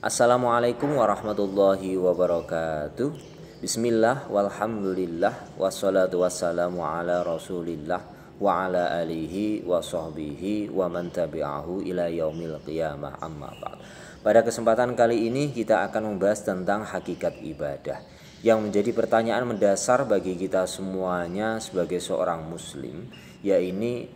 Assalamualaikum warahmatullahi wabarakatuh. Bismillah walhamdulillah wassalatu wassalamu ala rasulillah wa ala alihi wa sahbihi wa man tabi'ahu ila yaumil qiyamah, amma ba'd. Pada kesempatan kali ini kita akan membahas tentang hakikat ibadah yang menjadi pertanyaan mendasar bagi kita semuanya sebagai seorang muslim, yaitu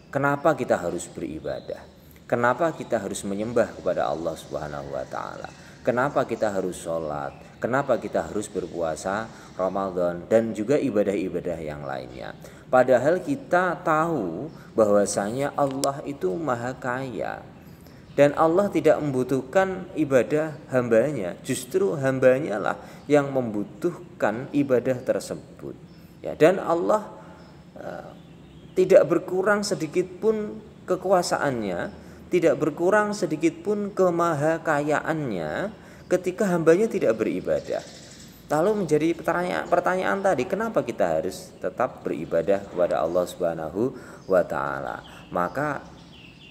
kenapa kita harus beribadah? Kenapa kita harus menyembah kepada Allah Subhanahu wa taala? Kenapa kita harus sholat? Kenapa kita harus berpuasa Ramadan dan juga ibadah-ibadah yang lainnya? Padahal kita tahu bahwasanya Allah itu Maha Kaya dan Allah tidak membutuhkan ibadah hambanya. Justru hambanya lah yang membutuhkan ibadah tersebut. Ya, dan Allah tidak berkurang sedikit pun kekuasaannya, tidak berkurang sedikit pun kemahakayaannya ketika hambanya tidak beribadah. Lalu menjadi pertanyaan tadi, kenapa kita harus tetap beribadah kepada Allah Subhanahu wa taala? Maka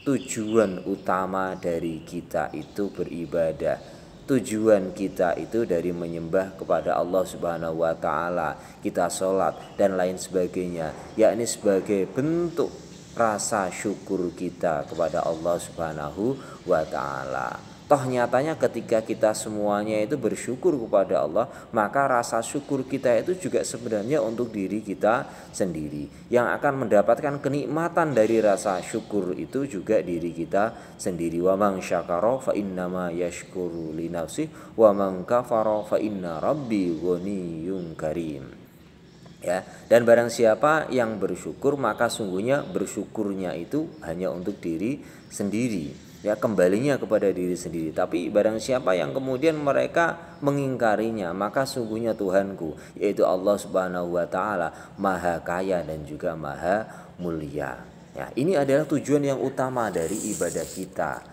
tujuan utama dari kita itu beribadah. Tujuan kita itu dari menyembah kepada Allah Subhanahu wa taala, kita sholat dan lain sebagainya, yakni sebagai bentuk rasa syukur kita kepada Allah Subhanahu wa taala. Toh nyatanya ketika kita semuanya itu bersyukur kepada Allah, maka rasa syukur kita itu juga sebenarnya untuk diri kita sendiri. Yang akan mendapatkan kenikmatan dari rasa syukur itu juga diri kita sendiri. Wa man syakara fa innama yashkuru li nafsihi wa man kafara fa inna rabbi ghaniyyun karim. Ya, dan barang siapa yang bersyukur maka sungguhnya bersyukurnya itu hanya untuk diri sendiri, ya, kembalinya kepada diri sendiri. Tapi barang siapa yang kemudian mereka mengingkarinya, maka sungguhnya Tuhanku, yaitu Allah Subhanahu wa taala, Maha Kaya dan juga Maha Mulia. Ya, ini adalah tujuan yang utama dari ibadah kita,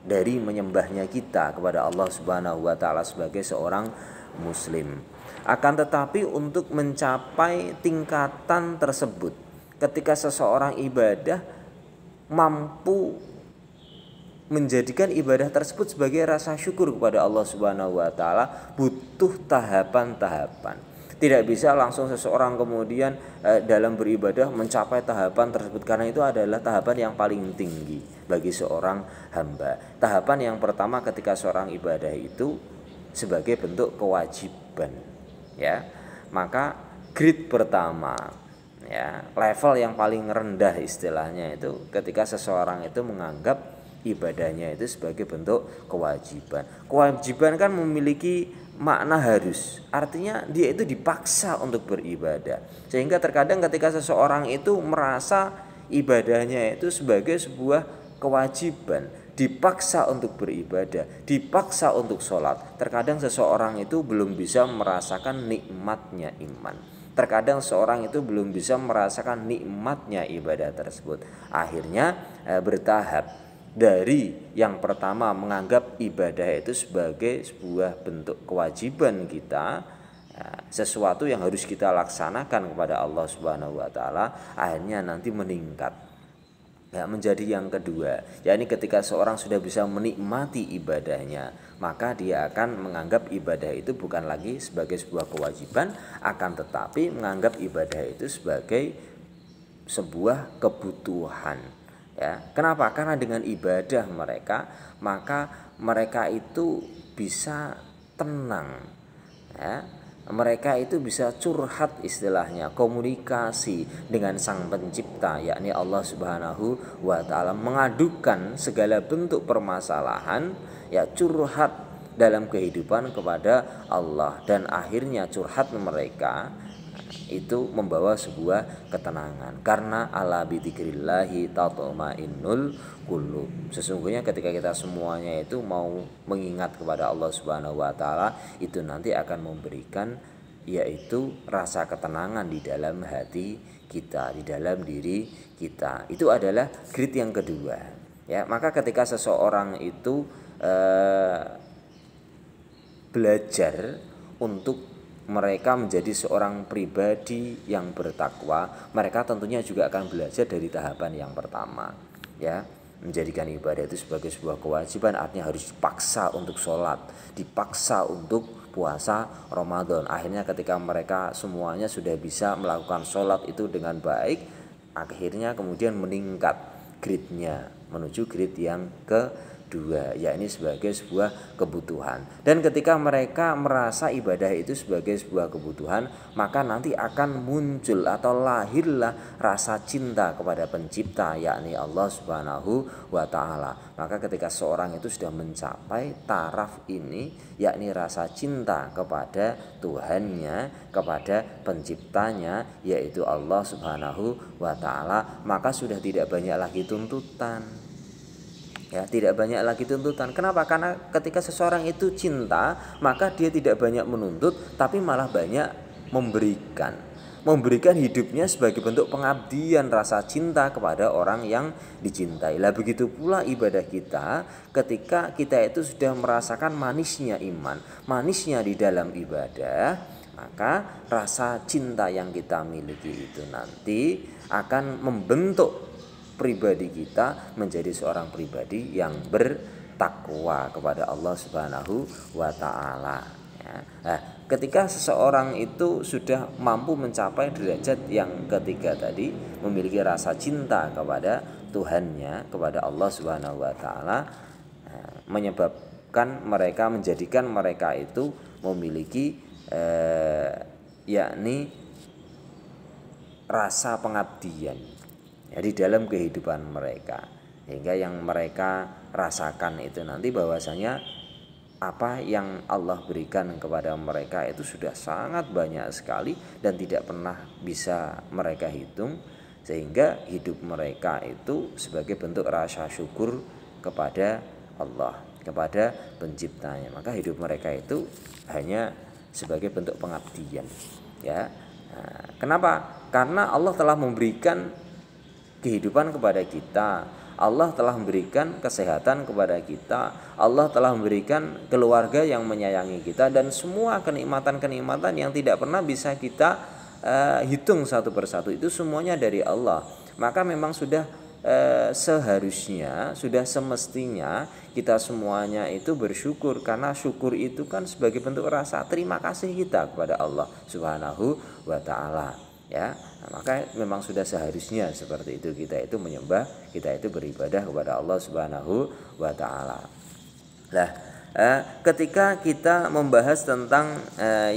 dari menyembahnya kita kepada Allah Subhanahu wa taala sebagai seorang muslim. Akan tetapi untuk mencapai tingkatan tersebut, ketika seseorang ibadah mampu menjadikan ibadah tersebut sebagai rasa syukur kepada Allah Subhanahu wa taala, butuh tahapan-tahapan. Tidak bisa langsung seseorang kemudian dalam beribadah mencapai tahapan tersebut, karena itu adalah tahapan yang paling tinggi bagi seorang hamba. Tahapan yang pertama ketika seorang ibadah itu sebagai bentuk kewajiban, ya, maka grade pertama, ya, level yang paling rendah istilahnya itu ketika seseorang itu menganggap ibadahnya itu sebagai bentuk kewajiban. Kewajiban kan memiliki makna harus, artinya dia itu dipaksa untuk beribadah, sehingga terkadang ketika seseorang itu merasa ibadahnya itu sebagai sebuah kewajiban, dipaksa untuk beribadah, dipaksa untuk sholat, terkadang seseorang itu belum bisa merasakan nikmatnya iman. Terkadang seorang itu belum bisa merasakan nikmatnya ibadah tersebut. Akhirnya bertahap dari yang pertama menganggap ibadah itu sebagai sebuah bentuk kewajiban kita, sesuatu yang harus kita laksanakan kepada Allah Subhanahu wa taala, akhirnya nanti meningkat. Ya, menjadi yang kedua, yakni ketika seorang sudah bisa menikmati ibadahnya, maka dia akan menganggap ibadah itu bukan lagi sebagai sebuah kewajiban, akan tetapi menganggap ibadah itu sebagai sebuah kebutuhan. Ya, kenapa? Karena dengan ibadah mereka, maka mereka itu bisa tenang, ya. Mereka itu bisa curhat istilahnya, komunikasi dengan Sang Pencipta, yakni Allah Subhanahu wa taala, mengadukan segala bentuk permasalahan, ya, curhat dalam kehidupan kepada Allah, dan akhirnya curhat mereka itu membawa sebuah ketenangan, karena ala bidzikrillahi tatmainnul qulub. Sesungguhnya ketika kita semuanya itu mau mengingat kepada Allah Subhanahu wa taala, itu nanti akan memberikan yaitu rasa ketenangan di dalam hati kita, di dalam diri kita. Itu adalah grade yang kedua, ya. Maka ketika seseorang itu belajar untuk mereka menjadi seorang pribadi yang bertakwa, mereka tentunya juga akan belajar dari tahapan yang pertama, ya. menjadikan ibadah itu sebagai sebuah kewajiban, artinya harus dipaksa untuk sholat, dipaksa untuk puasa Ramadan. Akhirnya ketika mereka semuanya sudah bisa melakukan sholat itu dengan baik, akhirnya kemudian meningkat grade-nya menuju grade yang kedua, yakni sebagai sebuah kebutuhan. Dan ketika mereka merasa ibadah itu sebagai sebuah kebutuhan, maka nanti akan muncul atau lahirlah rasa cinta kepada pencipta, yakni Allah Subhanahu wa ta'ala. Maka ketika seorang itu sudah mencapai taraf ini, yakni rasa cinta kepada Tuhannya, kepada penciptanya, yaitu Allah Subhanahu wa ta'ala, maka sudah tidak banyak lagi tuntutan. Ya, tidak banyak lagi tuntutan. Kenapa? Karena ketika seseorang itu cinta, maka dia tidak banyak menuntut, tapi malah banyak memberikan hidupnya sebagai bentuk pengabdian rasa cinta kepada orang yang dicintai. Lah begitu pula ibadah kita, ketika kita itu sudah merasakan manisnya iman, manisnya di dalam ibadah, maka rasa cinta yang kita miliki itu nanti akan membentuk pribadi kita menjadi seorang pribadi yang bertakwa kepada Allah Subhanahu wa ta'ala. Ya. Nah, ketika seseorang itu sudah mampu mencapai derajat yang ketiga tadi, memiliki rasa cinta kepada Tuhannya, kepada Allah Subhanahu wa ta'ala, menyebabkan mereka, menjadikan mereka itu memiliki yakni rasa pengabdian ya, di dalam kehidupan mereka, sehingga yang mereka rasakan itu nanti bahwasanya apa yang Allah berikan kepada mereka itu sudah sangat banyak sekali dan tidak pernah bisa mereka hitung, sehingga hidup mereka itu sebagai bentuk rasa syukur kepada Allah, kepada penciptanya. Maka hidup mereka itu hanya sebagai bentuk pengabdian ya. Nah, kenapa? Karena Allah telah memberikan kehidupan kepada kita, Allah telah memberikan kesehatan kepada kita, Allah telah memberikan keluarga yang menyayangi kita, dan semua kenikmatan-kenikmatan yang tidak pernah bisa kita hitung satu persatu itu semuanya dari Allah. Maka memang sudah seharusnya, sudah semestinya kita semuanya itu bersyukur, karena syukur itu kan sebagai bentuk rasa terima kasih kita kepada Allah Subhanahu wa ta'ala ya. Nah, maka memang sudah seharusnya seperti itu, kita itu menyembah, kita itu beribadah kepada Allah Subhanahu wa ta'ala. Nah, ketika kita membahas tentang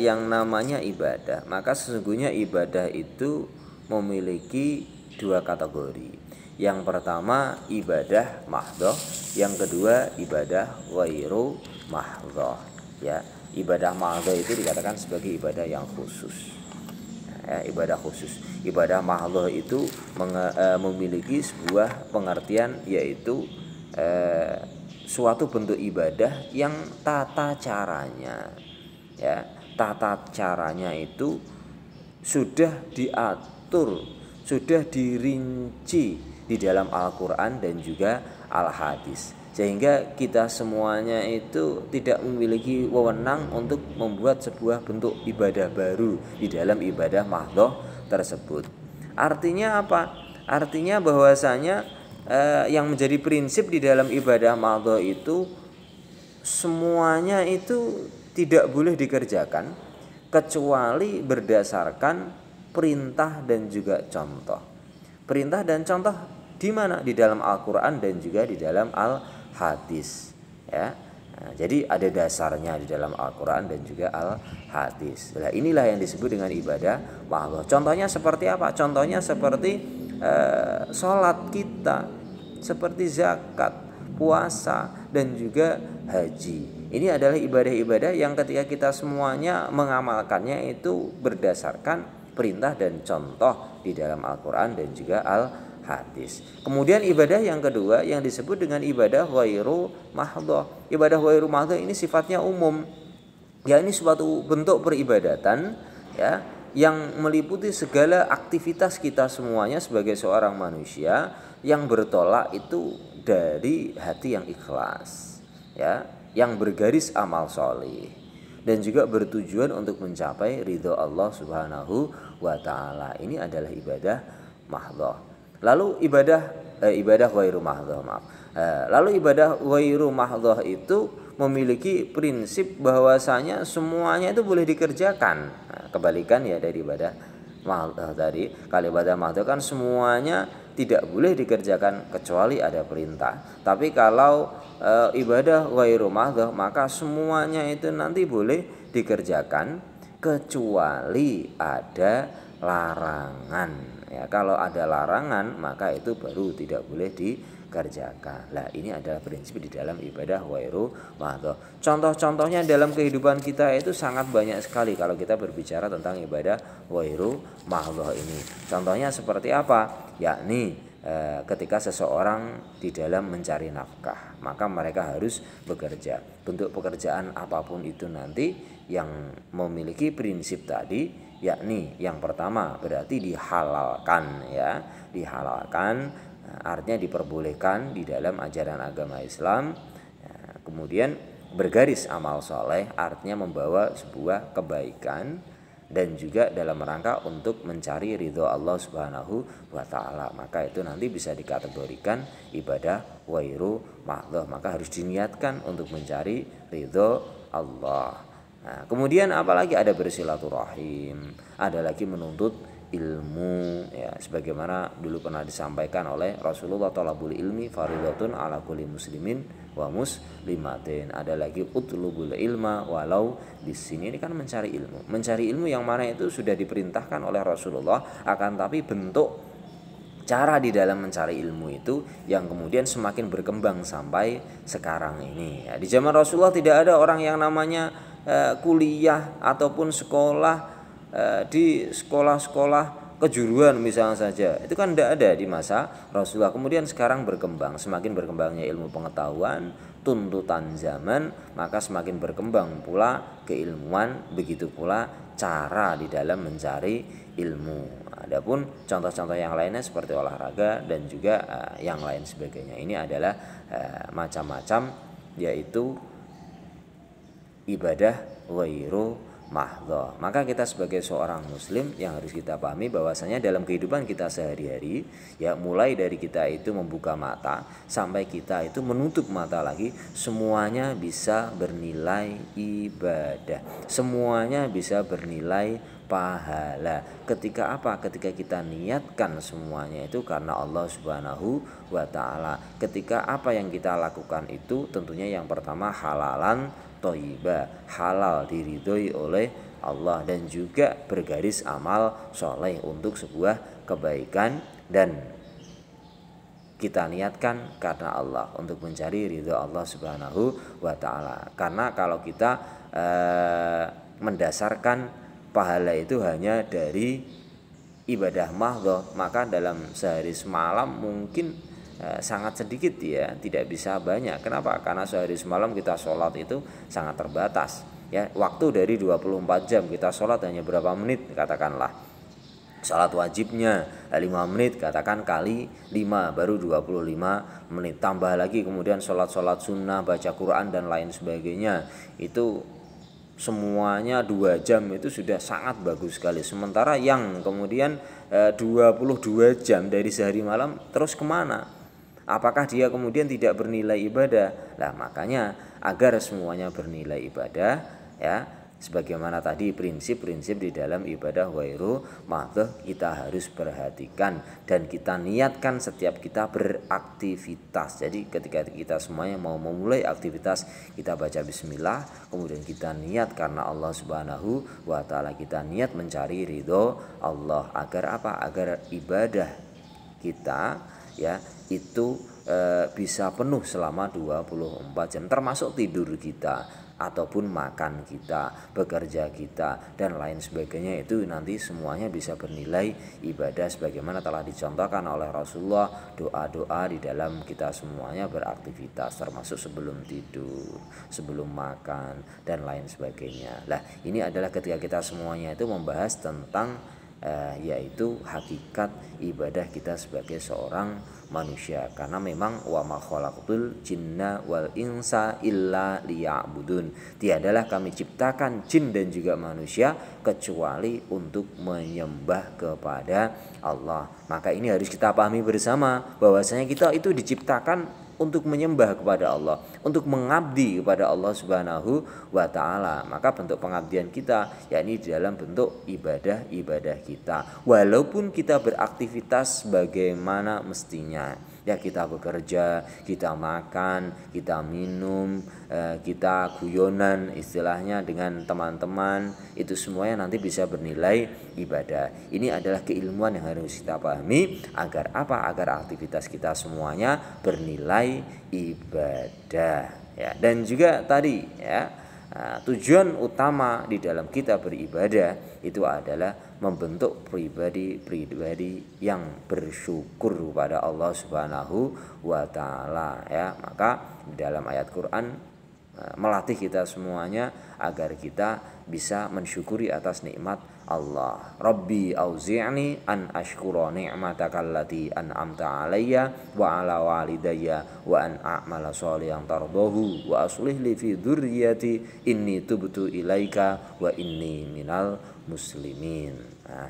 yang namanya ibadah, maka sesungguhnya ibadah itu memiliki dua kategori. Yang pertama ibadah mahdhah, yang kedua ibadah ghairu mahdhah ya. Ibadah mahdhah itu dikatakan sebagai ibadah yang khusus. Ibadah khusus. Ibadah mahdhah itu memiliki sebuah pengertian, yaitu suatu bentuk ibadah yang tata caranya ya, tata caranya itu sudah diatur, sudah dirinci di dalam Al-Quran dan juga Al-Hadis, sehingga kita semuanya itu tidak memiliki wewenang untuk membuat sebuah bentuk ibadah baru di dalam ibadah mahdhah tersebut. Artinya apa? Artinya bahwasanya yang menjadi prinsip di dalam ibadah mahdhah itu semuanya itu tidak boleh dikerjakan kecuali berdasarkan perintah dan juga contoh. Perintah dan contoh di mana? Di dalam Al-Quran dan juga di dalam Al-Hadis ya. Nah, jadi ada dasarnya di dalam Al-Quran dan juga Al-Hadis. Nah, inilah yang disebut dengan ibadah mahdhah. Contohnya seperti apa? Contohnya seperti sholat kita, seperti zakat, puasa, dan juga haji. Ini adalah ibadah-ibadah yang ketika kita semuanya mengamalkannya itu berdasarkan perintah dan contoh di dalam Al-Quran dan juga Al-Hadis. Kemudian ibadah yang kedua yang disebut dengan ibadah ghairu mahdhah. Ibadah ghairu mahdhah ini sifatnya umum. Ya, ini suatu bentuk peribadatan ya yang meliputi segala aktivitas kita semuanya sebagai seorang manusia, yang bertolak itu dari hati yang ikhlas ya, yang bergaris amal soleh, dan juga bertujuan untuk mencapai ridho Allah Subhanahu wa ta'ala. Ini adalah ibadah mahdhah. Lalu ibadah ibadah ghairu mahdhah, maaf. Lalu ibadah ghairu mahdhah itu memiliki prinsip bahwasanya semuanya itu boleh dikerjakan. Nah, kebalikan ya dari ibadah mahdhah tadi. Kalau ibadah mahdhah kan semuanya tidak boleh dikerjakan kecuali ada perintah. Tapi kalau ibadah ghairu mahdhah maka semuanya itu nanti boleh dikerjakan kecuali ada larangan. Ya, kalau ada larangan maka itu baru tidak boleh dikerjakan. Lah ini adalah prinsip di dalam ibadah ghairu mahdhah. Contoh-contohnya dalam kehidupan kita itu sangat banyak sekali kalau kita berbicara tentang ibadah ghairu mahdhah ini. Contohnya seperti apa? Yakni ketika seseorang di dalam mencari nafkah, maka mereka harus bekerja. Bentuk pekerjaan apapun itu nanti yang memiliki prinsip tadi, yakni yang pertama berarti dihalalkan, ya, dihalalkan artinya diperbolehkan di dalam ajaran agama Islam. Kemudian bergaris amal soleh artinya membawa sebuah kebaikan dan juga dalam rangka untuk mencari ridho Allah Subhanahu wa ta'ala, maka itu nanti bisa dikategorikan ibadah ghairu mahdhah, maka harus diniatkan untuk mencari ridho Allah. Nah, kemudian apalagi ada bersilaturahim, ada lagi menuntut ilmu, ya, sebagaimana dulu pernah disampaikan oleh Rasulullah, talabul ilmi fardhatun ala kulli muslimin wa muslimatin. Ada lagi utlubul ilma walau bisini, ini kan mencari ilmu. Mencari ilmu yang mana itu sudah diperintahkan oleh Rasulullah, akan tapi bentuk cara di dalam mencari ilmu itu yang kemudian semakin berkembang sampai sekarang ini. Ya, di zaman Rasulullah tidak ada orang yang namanya kuliah ataupun sekolah di sekolah-sekolah kejuruan misalnya saja, itu kan tidak ada di masa Rasulullah. Kemudian sekarang berkembang, semakin berkembangnya ilmu pengetahuan, tuntutan zaman, maka semakin berkembang pula keilmuan, begitu pula cara di dalam mencari ilmu. Adapun contoh-contoh yang lainnya seperti olahraga dan juga yang lain sebagainya, ini adalah macam-macam, yaitu ibadah ghairu mahdhah. Maka kita sebagai seorang muslim yang harus kita pahami bahwasanya dalam kehidupan kita sehari-hari, ya, mulai dari kita itu membuka mata sampai kita itu menutup mata lagi, semuanya bisa bernilai ibadah, semuanya bisa bernilai pahala. Ketika apa? Ketika kita niatkan semuanya itu karena Allah Subhanahu wa ta'ala. Ketika apa yang kita lakukan itu tentunya yang pertama halalan thayyibah, halal diridhoi oleh Allah, dan juga bergaris amal soleh untuk sebuah kebaikan dan kita niatkan karena Allah untuk mencari ridho Allah Subhanahu wa ta'ala. Karena kalau kita mendasarkan pahala itu hanya dari ibadah mahdhah, maka dalam sehari semalam mungkin sangat sedikit, ya, tidak bisa banyak. Kenapa? Karena sehari semalam kita sholat itu sangat terbatas, ya. Waktu dari 24 jam kita sholat hanya berapa menit, katakanlah sholat wajibnya 5 menit, katakan kali 5 baru 25 menit, tambah lagi kemudian sholat-sholat sunnah, baca Quran dan lain sebagainya, itu semuanya 2 jam itu sudah sangat bagus sekali. Sementara yang kemudian 22 jam dari sehari malam terus kemana? Apakah dia kemudian tidak bernilai ibadah? Nah, makanya agar semuanya bernilai ibadah, ya, sebagaimana tadi prinsip-prinsip di dalam ibadah ghairu mahdhah kita harus perhatikan dan kita niatkan setiap kita beraktivitas. Jadi ketika kita semuanya mau memulai aktivitas, kita baca bismillah, kemudian kita niat karena Allah Subhanahu wa ta'ala, kita niat mencari ridho Allah, agar apa? Agar ibadah kita, ya, itu bisa penuh selama 24 jam, termasuk tidur kita ataupun makan kita, bekerja kita dan lain sebagainya, itu nanti semuanya bisa bernilai ibadah sebagaimana telah dicontohkan oleh Rasulullah. Doa-doa di dalam kita semuanya beraktivitas, termasuk sebelum tidur, sebelum makan dan lain sebagainya. Nah, ini adalah ketika kita semuanya itu membahas tentang yaitu hakikat ibadah kita sebagai seorang manusia. Karena memang wa ma khalaqtul jinna wal insa illa liya'budun. Tiadalah kami ciptakan jin dan juga manusia kecuali untuk menyembah kepada Allah. Maka ini harus kita pahami bersama bahwasanya kita itu diciptakan untuk menyembah kepada Allah, untuk mengabdi kepada Allah Subhanahu wa taala. Maka bentuk pengabdian kita yakni di dalam bentuk ibadah-ibadah kita. Walaupun kita beraktivitas bagaimana mestinya. Ya, kita bekerja, kita makan, kita minum, kita guyonan istilahnya dengan teman-teman, itu semuanya nanti bisa bernilai ibadah. Ini adalah keilmuan yang harus kita pahami agar apa? Agar aktivitas kita semuanya bernilai ibadah. Ya, dan juga tadi ya, tujuan utama di dalam kita beribadah itu adalah membentuk pribadi yang bersyukur kepada Allah Subhanahu wa taala ya. Maka di dalam ayat Quran melatih kita semuanya agar kita bisa mensyukuri atas nikmat Allah. Rabbi auzi'ni an ashkura ni'mataka allati an'amta alayya wa ala walidayya wa an a'mala sholihan tardahu wa aslih li fi dzurriyyati inni tubtu ilaika wa inni minal muslimin. Nah,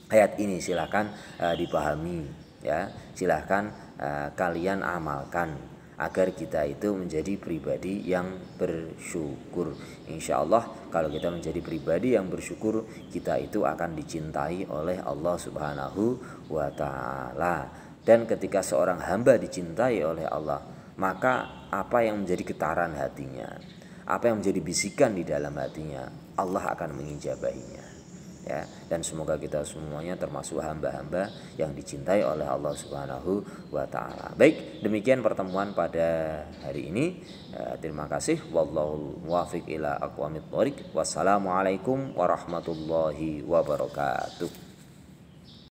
ayat ini silakan dipahami ya, silakan kalian amalkan agar kita itu menjadi pribadi yang bersyukur. Insya Allah kalau kita menjadi pribadi yang bersyukur, kita itu akan dicintai oleh Allah Subhanahu wa taala. Dan ketika seorang hamba dicintai oleh Allah, maka apa yang menjadi getaran hatinya, apa yang menjadi bisikan di dalam hatinya, Allah akan mengijabahinya. Ya, dan semoga kita semuanya termasuk hamba-hamba yang dicintai oleh Allah Subhanahu wa taala. Baik, demikian pertemuan pada hari ini. Terima kasih. Wallahu muwaffiq ila aqwamit thoriq. Wassalamualaikum warahmatullahi wabarakatuh.